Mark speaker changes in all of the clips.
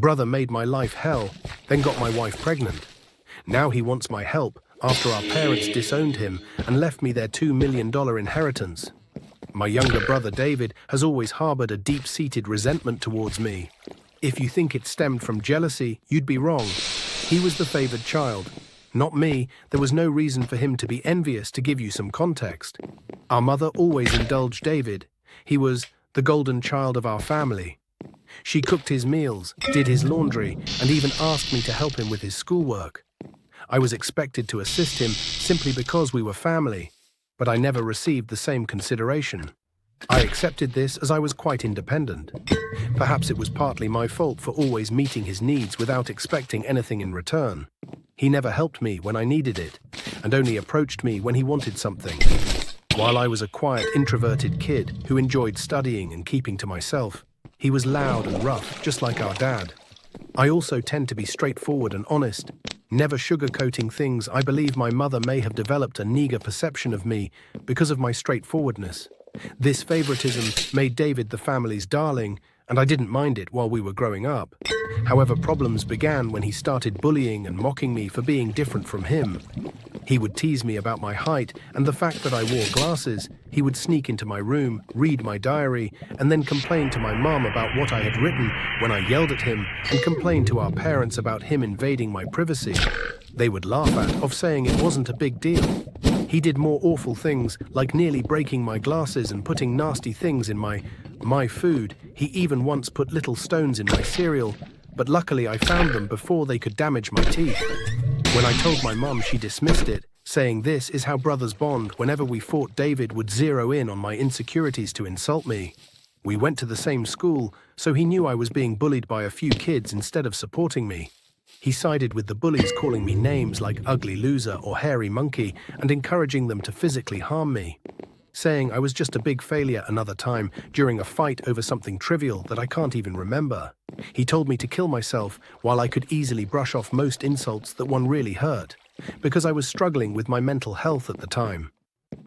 Speaker 1: Brother made my life hell, then got my wife pregnant. Now he wants my help after our parents disowned him and left me their $2 million inheritance. My younger brother David has always harbored a deep-seated resentment towards me. If you think it stemmed from jealousy, you'd be wrong. He was the favored child, not me. There was no reason for him to be envious, to give you some context. Our mother always indulged David. He was the golden child of our family. She cooked his meals, did his laundry, and even asked me to help him with his schoolwork. I was expected to assist him simply because we were family, but I never received the same consideration. I accepted this as I was quite independent. Perhaps it was partly my fault for always meeting his needs without expecting anything in return. He never helped me when I needed it, and only approached me when he wanted something. While I was a quiet, introverted kid who enjoyed studying and keeping to myself, he was loud and rough, just like our dad. I also tend to be straightforward and honest, never sugarcoating things. I believe my mother may have developed a meager perception of me because of my straightforwardness. This favoritism made David the family's darling, and I didn't mind it while we were growing up. However, problems began when he started bullying and mocking me for being different from him. He would tease me about my height and the fact that I wore glasses. He would sneak into my room, read my diary, and then complain to my mom about what I had written when I yelled at him, and complain to our parents about him invading my privacy. They would laugh at, saying it wasn't a big deal. He did more awful things, like nearly breaking my glasses and putting nasty things in my food. He even once put little stones in my cereal, but luckily I found them before they could damage my teeth. When I told my mom, she dismissed it, saying this is how brothers bond. Whenever we fought, David would zero in on my insecurities to insult me. We went to the same school, so he knew I was being bullied by a few kids instead of supporting me. He sided with the bullies, calling me names like ugly loser or hairy monkey and encouraging them to physically harm me, saying I was just a big failure another time during a fight over something trivial that I can't even remember. He told me to kill myself while I could easily brush off most insults that one really hurt, because I was struggling with my mental health at the time.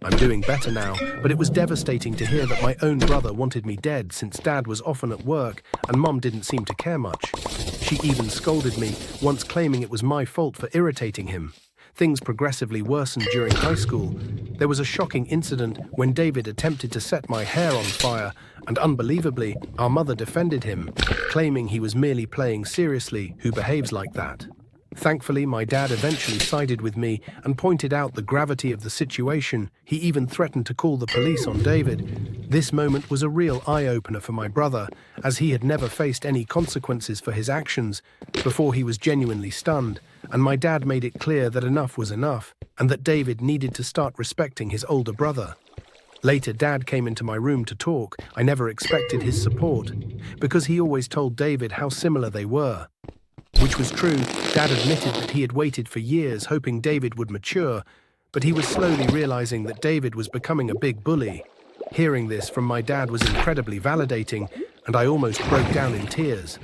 Speaker 1: I'm doing better now, but it was devastating to hear that my own brother wanted me dead since Dad was often at work and Mom didn't seem to care much. She even scolded me, once claiming it was my fault for irritating him. Things progressively worsened during high school. There was a shocking incident when David attempted to set my hair on fire, and unbelievably, our mother defended him, claiming he was merely playing seriously. Who behaves like that? Thankfully, my dad eventually sided with me and pointed out the gravity of the situation. He even threatened to call the police on David. This moment was a real eye-opener for my brother, as he had never faced any consequences for his actions before. He was genuinely stunned, and my dad made it clear that enough was enough, and that David needed to start respecting his older brother. Later, Dad came into my room to talk. I never expected his support, because he always told David how similar they were. Which was true. Dad admitted that he had waited for years hoping David would mature, but he was slowly realizing that David was becoming a big bully. Hearing this from my dad was incredibly validating, and I almost broke down in tears.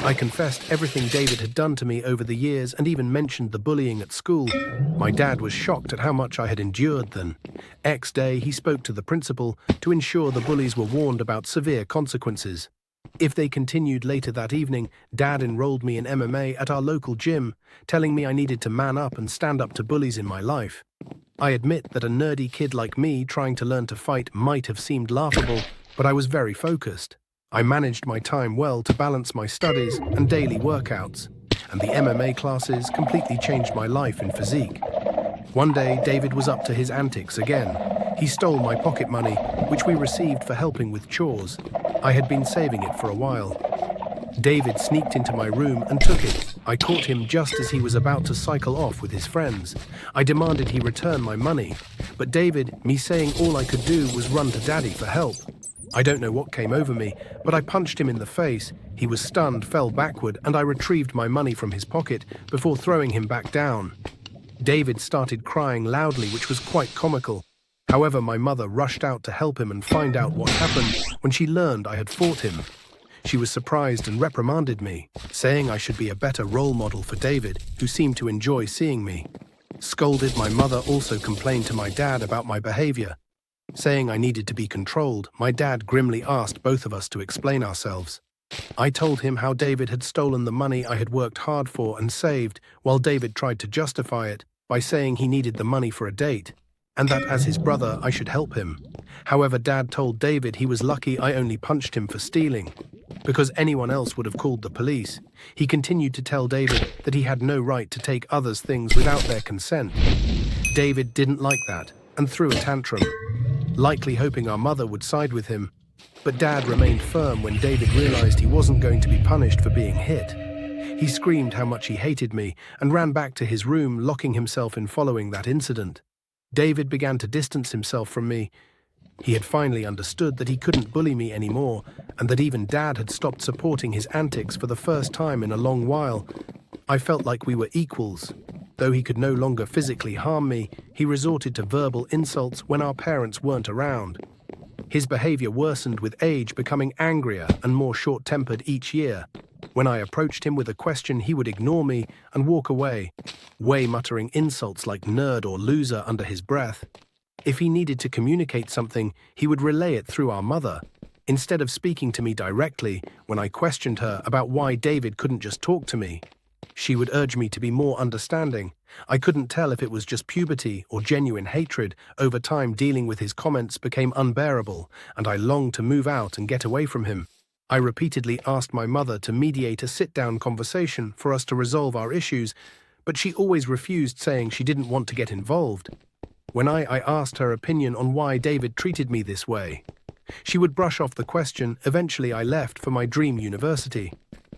Speaker 1: I confessed everything David had done to me over the years and even mentioned the bullying at school. My dad was shocked at how much I had endured then. Next day, he spoke to the principal to ensure the bullies were warned about severe consequences. If they continued. Later that evening, Dad enrolled me in MMA at our local gym, telling me I needed to man up and stand up to bullies in my life. I admit that a nerdy kid like me trying to learn to fight might have seemed laughable, but I was very focused. I managed my time well to balance my studies and daily workouts, and the MMA classes completely changed my life in physique. One day, David was up to his antics again. He stole my pocket money, which we received for helping with chores. I had been saving it for a while. David sneaked into my room and took it. I caught him just as he was about to cycle off with his friends. I demanded he return my money, but David, me saying all I could do was run to Daddy for help. I don't know what came over me, but I punched him in the face. He was stunned, fell backward, and I retrieved my money from his pocket before throwing him back down. David started crying loudly, which was quite comical. However, my mother rushed out to help him and find out what happened when she learned I had fought him. She was surprised and reprimanded me, saying I should be a better role model for David, who seemed to enjoy seeing me. Scolded, my mother also complained to my dad about my behavior, saying I needed to be controlled. My dad grimly asked both of us to explain ourselves. I told him how David had stolen the money I had worked hard for and saved, while David tried to justify it by saying he needed the money for a date, and that as his brother I should help him. However, Dad told David he was lucky I only punched him for stealing, because anyone else would have called the police. He continued to tell David that he had no right to take others' things without their consent. David didn't like that and threw a tantrum, likely hoping our mother would side with him. But Dad remained firm when David realized he wasn't going to be punished for being hit. He screamed how much he hated me and ran back to his room, locking himself in following that incident. David began to distance himself from me. He had finally understood that he couldn't bully me anymore, and that even Dad had stopped supporting his antics for the first time in a long while. I felt like we were equals. Though he could no longer physically harm me, he resorted to verbal insults when our parents weren't around. His behavior worsened with age, becoming angrier and more short-tempered each year. When I approached him with a question, he would ignore me and walk away, muttering insults like nerd or loser under his breath. If he needed to communicate something, he would relay it through our mother, instead of speaking to me directly. When I questioned her about why David couldn't just talk to me, she would urge me to be more understanding. I couldn't tell if it was just puberty or genuine hatred. Over time, dealing with his comments became unbearable, and I longed to move out and get away from him. I repeatedly asked my mother to mediate a sit-down conversation for us to resolve our issues, but she always refused, saying she didn't want to get involved. When I asked her opinion on why David treated me this way, she would brush off the question. Eventually, I left for my dream university,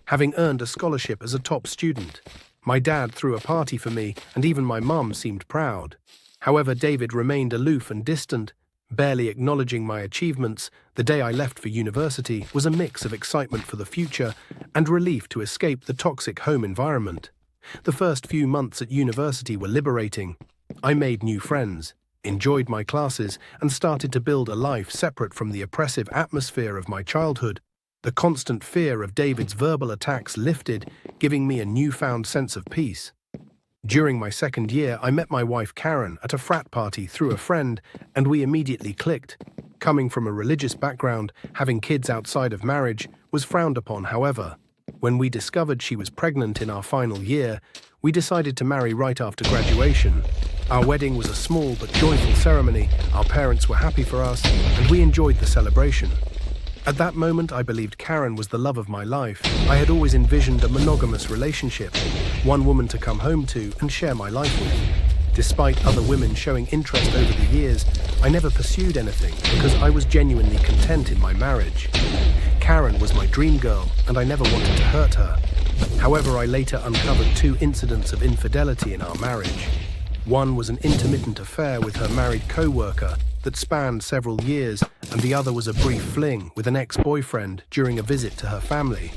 Speaker 1: having earned a scholarship as a top student. My dad threw a party for me, and even my mum seemed proud. However, David remained aloof and distant, barely acknowledging my achievements. The day I left for university was a mix of excitement for the future and relief to escape the toxic home environment. The first few months at university were liberating. I made new friends, enjoyed my classes, and started to build a life separate from the oppressive atmosphere of my childhood. The constant fear of David's verbal attacks lifted, giving me a newfound sense of peace. During my second year, I met my wife Karen at a frat party through a friend, and we immediately clicked. Coming from a religious background, having kids outside of marriage was frowned upon. However, when we discovered she was pregnant in our final year, we decided to marry right after graduation. Our wedding was a small but joyful ceremony. Our parents were happy for us, and we enjoyed the celebration. At that moment, I believed Karen was the love of my life. I had always envisioned a monogamous relationship, one woman to come home to and share my life with. Despite other women showing interest over the years, I never pursued anything because I was genuinely content in my marriage. Karen was my dream girl, and I never wanted to hurt her. However, I later uncovered 2 incidents of infidelity in our marriage. One was an intermittent affair with her married co-worker that spanned several years, and the other was a brief fling with an ex-boyfriend during a visit to her family.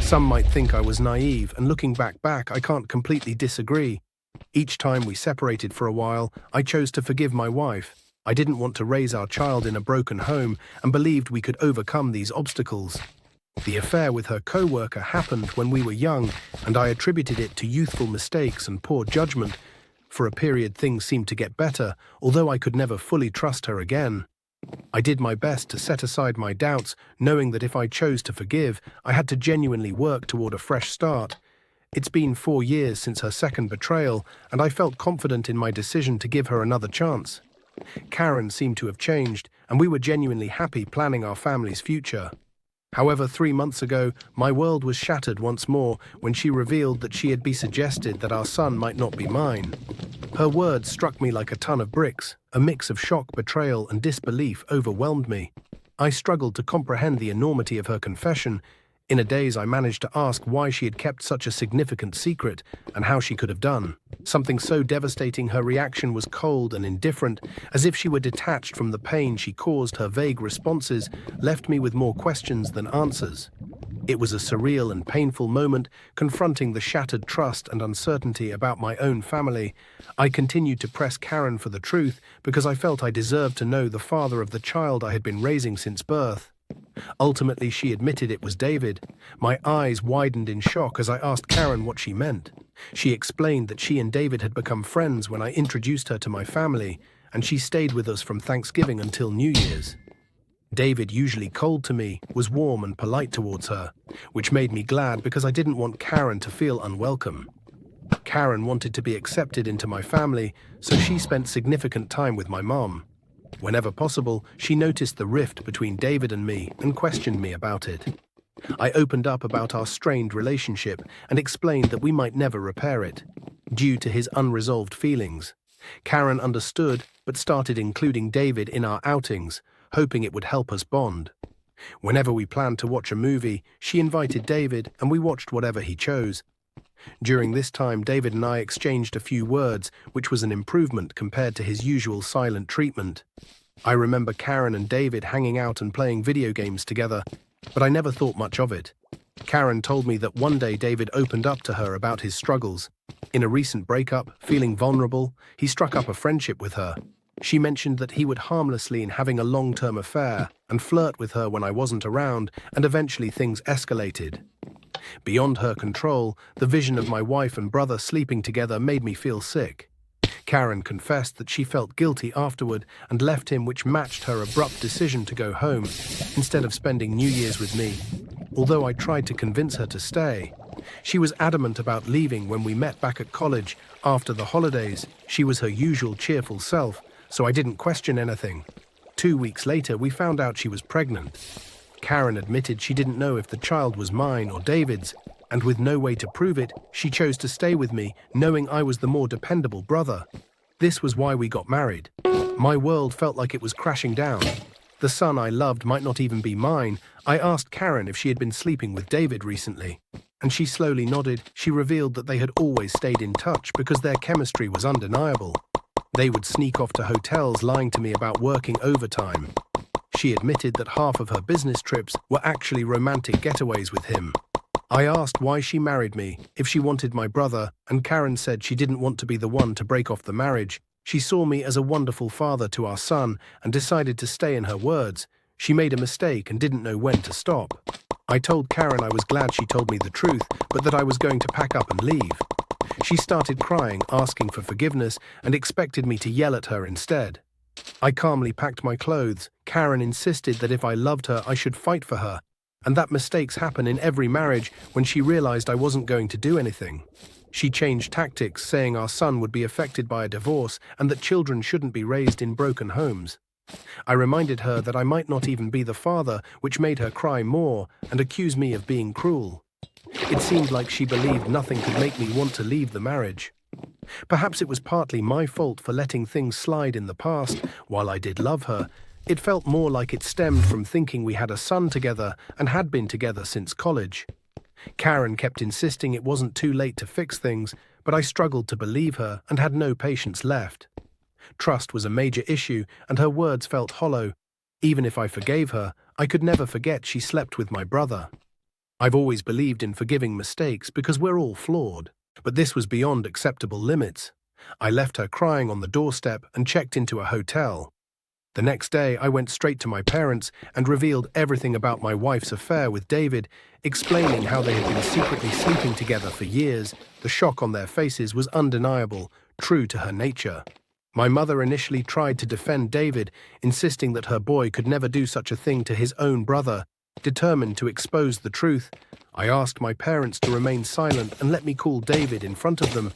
Speaker 1: Some might think I was naive, and looking back, I can't completely disagree. Each time we separated for a while, I chose to forgive my wife. I didn't want to raise our child in a broken home and believed we could overcome these obstacles. The affair with her co-worker happened when we were young, and I attributed it to youthful mistakes and poor judgment. For a period, things seemed to get better, although I could never fully trust her again. I did my best to set aside my doubts, knowing that if I chose to forgive, I had to genuinely work toward a fresh start. It's been 4 years since her second betrayal, and I felt confident in my decision to give her another chance. Karen seemed to have changed, and we were genuinely happy planning our family's future. However, 3 months ago, my world was shattered once more when she revealed that she had suggested that our son might not be mine. Her words struck me like a ton of bricks. A mix of shock, betrayal, and disbelief overwhelmed me. I struggled to comprehend the enormity of her confession. In a daze, I managed to ask why she had kept such a significant secret and how she could have done something so devastating. Her reaction was cold and indifferent, as if she were detached from the pain she caused. Her vague responses left me with more questions than answers. It was a surreal and painful moment, confronting the shattered trust and uncertainty about my own family. I continued to press Karen for the truth because I felt I deserved to know the father of the child I had been raising since birth. Ultimately, she admitted it was David. My eyes widened in shock as I asked Karen what she meant. She explained that she and David had become friends when I introduced her to my family, and she stayed with us from Thanksgiving until New Year's. David, usually cold to me, was warm and polite towards her, which made me glad because I didn't want Karen to feel unwelcome. Karen wanted to be accepted into my family, so she spent significant time with my mom. Whenever possible, she noticed the rift between David and me and questioned me about it. I opened up about our strained relationship and explained that we might never repair it, due to his unresolved feelings. Karen understood, but started including David in our outings, hoping it would help us bond. Whenever we planned to watch a movie, she invited David and we watched whatever he chose. During this time, David and I exchanged a few words, which was an improvement compared to his usual silent treatment. I remember Karen and David hanging out and playing video games together, but I never thought much of it. Karen told me that one day David opened up to her about his struggles. In a recent breakup, feeling vulnerable, he struck up a friendship with her. She mentioned that he would harmlessly in having a long-term affair and flirt with her when I wasn't around, and eventually things escalated. Beyond her control, the vision of my wife and brother sleeping together made me feel sick. Karen confessed that she felt guilty afterward and left him, which matched her abrupt decision to go home instead of spending New Year's with me. Although I tried to convince her to stay, she was adamant about leaving. When we met back at college after the holidays, she was her usual cheerful self, so I didn't question anything. 2 weeks later, we found out she was pregnant. Karen admitted she didn't know if the child was mine or David's, and with no way to prove it, she chose to stay with me, knowing I was the more dependable brother. This was why we got married. My world felt like it was crashing down. The son I loved might not even be mine. I asked Karen if she had been sleeping with David recently, and she slowly nodded. She revealed that they had always stayed in touch because their chemistry was undeniable. They would sneak off to hotels, lying to me about working overtime. She admitted that half of her business trips were actually romantic getaways with him. I asked why she married me, if she wanted my brother, and Karen said she didn't want to be the one to break off the marriage. She saw me as a wonderful father to our son and decided to stay. In her words, she made a mistake and didn't know when to stop. I told Karen I was glad she told me the truth, but that I was going to pack up and leave. She started crying, asking for forgiveness, and expected me to yell at her instead. I calmly packed my clothes. Karen insisted that if I loved her, I should fight for her, and that mistakes happen in every marriage. When she realized I wasn't going to do anything, she changed tactics, saying our son would be affected by a divorce and that children shouldn't be raised in broken homes. I reminded her that I might not even be the father, which made her cry more and accuse me of being cruel. It seemed like she believed nothing could make me want to leave the marriage. Perhaps it was partly my fault for letting things slide in the past. While I did love her, it felt more like it stemmed from thinking we had a son together and had been together since college. Karen kept insisting it wasn't too late to fix things, but I struggled to believe her and had no patience left. Trust was a major issue, and her words felt hollow. Even if I forgave her, I could never forget she slept with my brother. I've always believed in forgiving mistakes because we're all flawed, but this was beyond acceptable limits. I left her crying on the doorstep and checked into a hotel. The next day, I went straight to my parents and revealed everything about my wife's affair with David, explaining how they had been secretly sleeping together for years. The shock on their faces was undeniable, true to her nature. My mother initially tried to defend David, insisting that her boy could never do such a thing to his own brother. Determined to expose the truth, I asked my parents to remain silent and let me call David in front of them.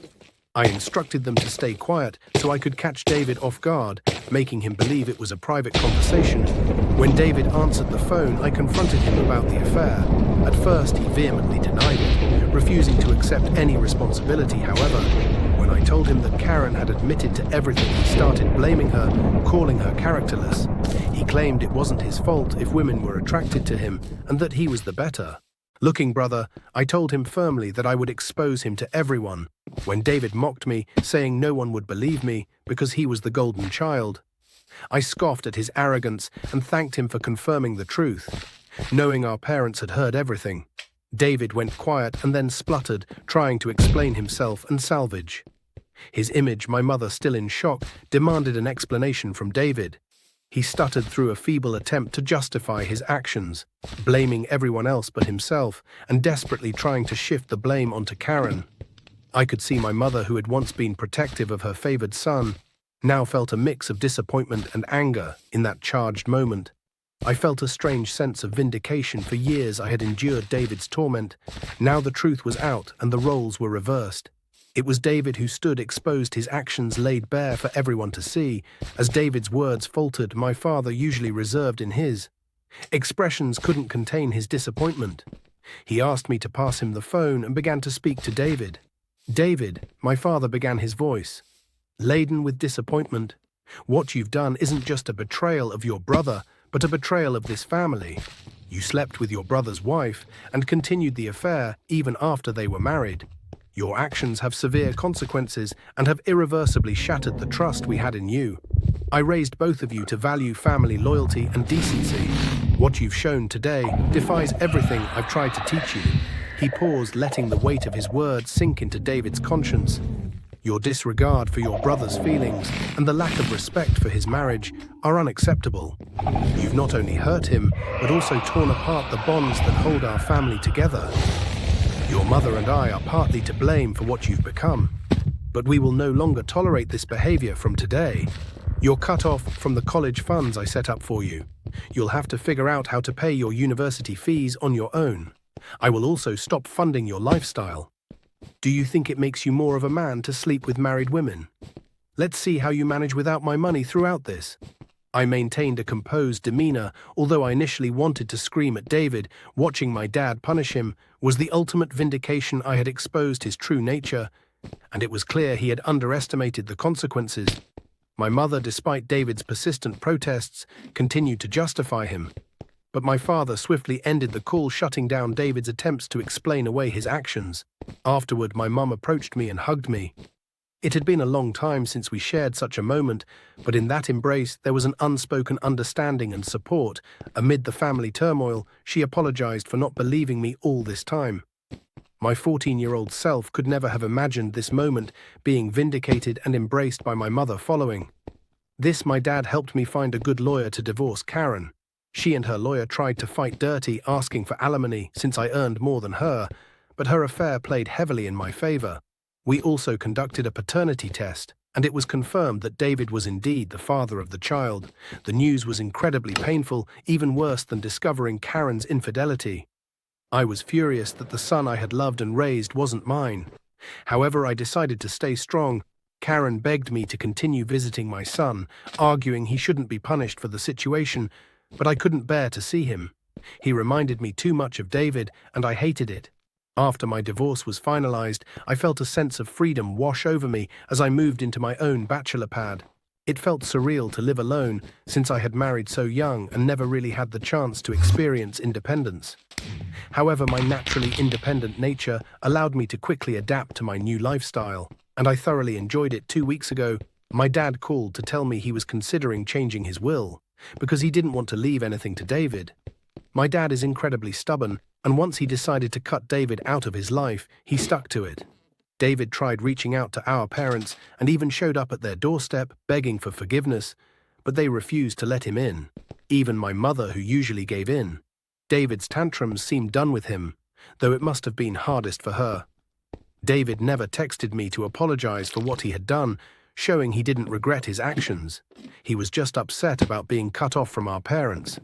Speaker 1: I instructed them to stay quiet so I could catch David off guard, making him believe it was a private conversation. When David answered the phone, I confronted him about the affair. At first, he vehemently denied it, refusing to accept any responsibility. However, when I told him that Karen had admitted to everything, he started blaming her, calling her characterless. He claimed it wasn't his fault if women were attracted to him and that he was the better. Looking brother, I told him firmly that I would expose him to everyone. When David mocked me, saying no one would believe me because he was the golden child, I scoffed at his arrogance and thanked him for confirming the truth. Knowing our parents had heard everything, David went quiet and then spluttered, trying to explain himself and salvage. His image, my mother still in shock, demanded an explanation from David. He stuttered through a feeble attempt to justify his actions, blaming everyone else but himself and desperately trying to shift the blame onto Karen. I could see my mother, who had once been protective of her favored son, now felt a mix of disappointment and anger in that charged moment. I felt a strange sense of vindication. For years I had endured David's torment. Now the truth was out and the roles were reversed. It was David who stood exposed, his actions laid bare for everyone to see. As David's words faltered, my father, usually reserved in his expressions, couldn't contain his disappointment. He asked me to pass him the phone and began to speak to David. "David," my father began, his voice laden with disappointment, "what you've done isn't just a betrayal of your brother, but a betrayal of this family. You slept with your brother's wife and continued the affair even after they were married. Your actions have severe consequences and have irreversibly shattered the trust we had in you. I raised both of you to value family loyalty and decency. What you've shown today defies everything I've tried to teach you." He paused, letting the weight of his words sink into David's conscience. "Your disregard for your brother's feelings and the lack of respect for his marriage are unacceptable. You've not only hurt him, but also torn apart the bonds that hold our family together. Your mother and I are partly to blame for what you've become, but we will no longer tolerate this behavior from today. You're cut off from the college funds I set up for you. You'll have to figure out how to pay your university fees on your own. I will also stop funding your lifestyle. Do you think it makes you more of a man to sleep with married women? Let's see how you manage without my money throughout this." I maintained a composed demeanor, although I initially wanted to scream at David. Watching my dad punish him was the ultimate vindication. I had exposed his true nature, and it was clear he had underestimated the consequences. My mother, despite David's persistent protests, continued to justify him. But my father swiftly ended the call, shutting down David's attempts to explain away his actions. Afterward, my mum approached me and hugged me. It had been a long time since we shared such a moment, but in that embrace there was an unspoken understanding and support. Amid the family turmoil, she apologized for not believing me all this time. My 14-year-old self could never have imagined this moment, being vindicated and embraced by my mother following. This, my dad helped me find a good lawyer to divorce Karen. She and her lawyer tried to fight dirty, asking for alimony since I earned more than her, but her affair played heavily in my favor. We also conducted a paternity test, and it was confirmed that David was indeed the father of the child. The news was incredibly painful, even worse than discovering Karen's infidelity. I was furious that the son I had loved and raised wasn't mine. However, I decided to stay strong. Karen begged me to continue visiting my son, arguing he shouldn't be punished for the situation, but I couldn't bear to see him. He reminded me too much of David, and I hated it. After my divorce was finalized, I felt a sense of freedom wash over me as I moved into my own bachelor pad. It felt surreal to live alone, since I had married so young and never really had the chance to experience independence. However, my naturally independent nature allowed me to quickly adapt to my new lifestyle, and I thoroughly enjoyed it. 2 weeks ago, my dad called to tell me he was considering changing his will, because he didn't want to leave anything to David. My dad is incredibly stubborn, and once he decided to cut David out of his life, he stuck to it. David tried reaching out to our parents and even showed up at their doorstep begging for forgiveness, but they refused to let him in. Even my mother, who usually gave in. David's tantrums seemed done with him, though it must have been hardest for her. David never texted me to apologize for what he had done, showing he didn't regret his actions. He was just upset about being cut off from our parents.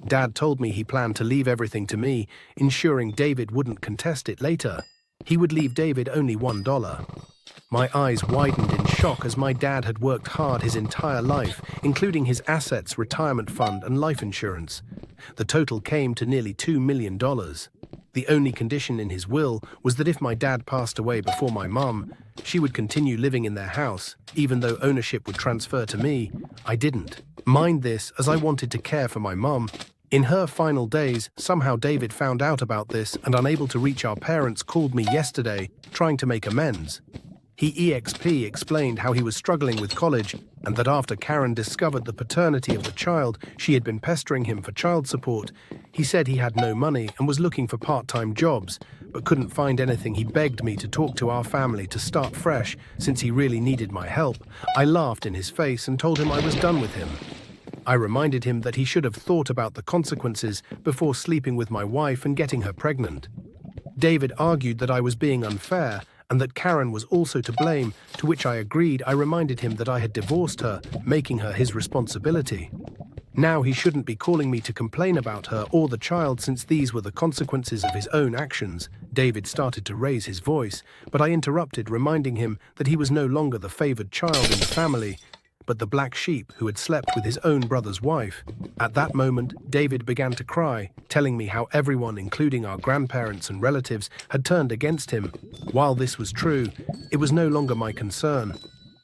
Speaker 1: Dad told me he planned to leave everything to me, ensuring David wouldn't contest it later. He would leave David only $1. My eyes widened in shock, as my dad had worked hard his entire life, including his assets, retirement fund, and life insurance. The total came to nearly $2 million. The only condition in his will was that if my dad passed away before my mum, she would continue living in their house, even though ownership would transfer to me. I didn't mind this, as I wanted to care for my mum. In her final days, somehow David found out about this and, unable to reach our parents, called me yesterday, trying to make amends. He explained how he was struggling with college and that after Karen discovered the paternity of the child, she had been pestering him for child support. He said he had no money and was looking for part-time jobs, but couldn't find anything. He begged me to talk to our family to start fresh, since he really needed my help. I laughed in his face and told him I was done with him. I reminded him that he should have thought about the consequences before sleeping with my wife and getting her pregnant. David argued that I was being unfair and that Karen was also to blame, to which I agreed. I reminded him that I had divorced her, making her his responsibility. Now he shouldn't be calling me to complain about her or the child, since these were the consequences of his own actions. David started to raise his voice, but I interrupted, reminding him that he was no longer the favored child in the family, but the black sheep who had slept with his own brother's wife. At that moment, David began to cry, telling me how everyone, including our grandparents and relatives, had turned against him. While this was true, it was no longer my concern.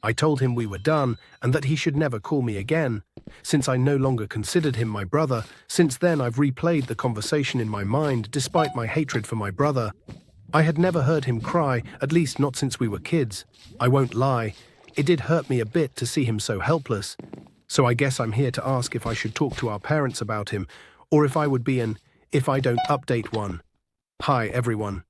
Speaker 1: I told him we were done and that he should never call me again. Since I no longer considered him my brother, since then I've replayed the conversation in my mind despite my hatred for my brother. I had never heard him cry, at least not since we were kids. I won't lie, it did hurt me a bit to see him so helpless. So I guess I'm here to ask if I should talk to our parents about him, or if I would be an if I don't update one. Hi everyone.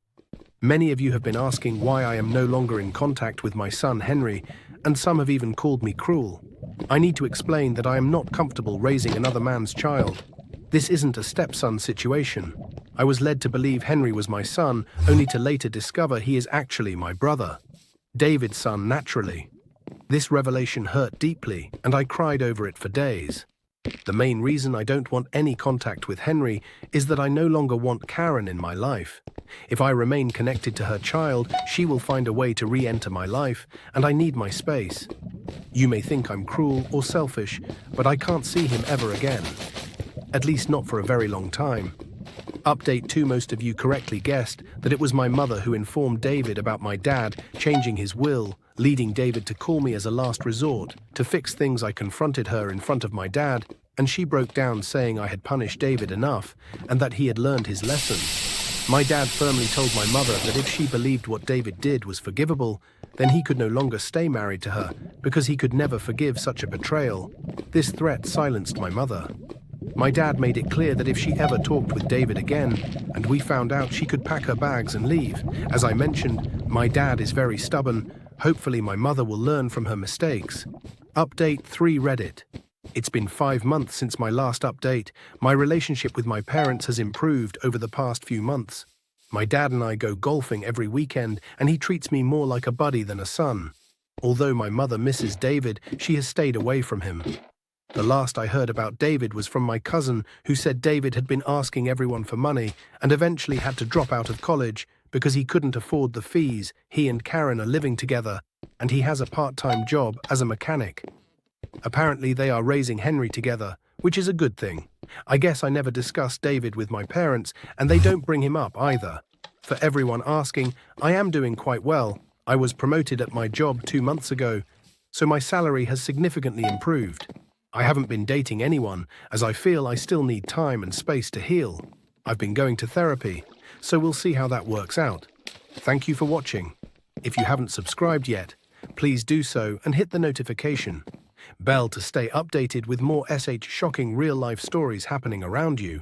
Speaker 1: Many of you have been asking why I am no longer in contact with my son Henry, and some have even called me cruel. I need to explain that I am not comfortable raising another man's child. This isn't a stepson situation. I was led to believe Henry was my son, only to later discover he is actually my brother, David's son naturally. This revelation hurt deeply, and I cried over it for days. The main reason I don't want any contact with Henry is that I no longer want Karen in my life. If I remain connected to her child, she will find a way to re-enter my life, and I need my space. You may think I'm cruel or selfish, but I can't see him ever again. At least not for a very long time. Update 2. Most of you correctly guessed that it was my mother who informed David about my dad changing his will, leading David to call me as a last resort. To fix things, I confronted her in front of my dad, and she broke down, saying I had punished David enough and that he had learned his lesson. My dad firmly told my mother that if she believed what David did was forgivable, then he could no longer stay married to her because he could never forgive such a betrayal. This threat silenced my mother. My dad made it clear that if she ever talked with David again, and we found out, she could pack her bags and leave. As I mentioned, my dad is very stubborn. Hopefully my mother will learn from her mistakes. Update 3. Reddit. It's been 5 months since my last update. My relationship with my parents has improved over the past few months. My dad and I go golfing every weekend, and he treats me more like a buddy than a son. Although my mother misses David, she has stayed away from him. The last I heard about David was from my cousin, who said David had been asking everyone for money and eventually had to drop out of college because he couldn't afford the fees. He and Karen are living together, and he has a part-time job as a mechanic. Apparently they are raising Henry together, which is a good thing. I guess I never discussed David with my parents, and they don't bring him up either. For everyone asking, I am doing quite well. I was promoted at my job 2 months ago, so my salary has significantly improved. I haven't been dating anyone, as I feel I still need time and space to heal. I've been going to therapy, so we'll see how that works out. Thank you for watching. If you haven't subscribed yet, please do so and hit the notification bell to stay updated with more shocking real-life stories happening around you.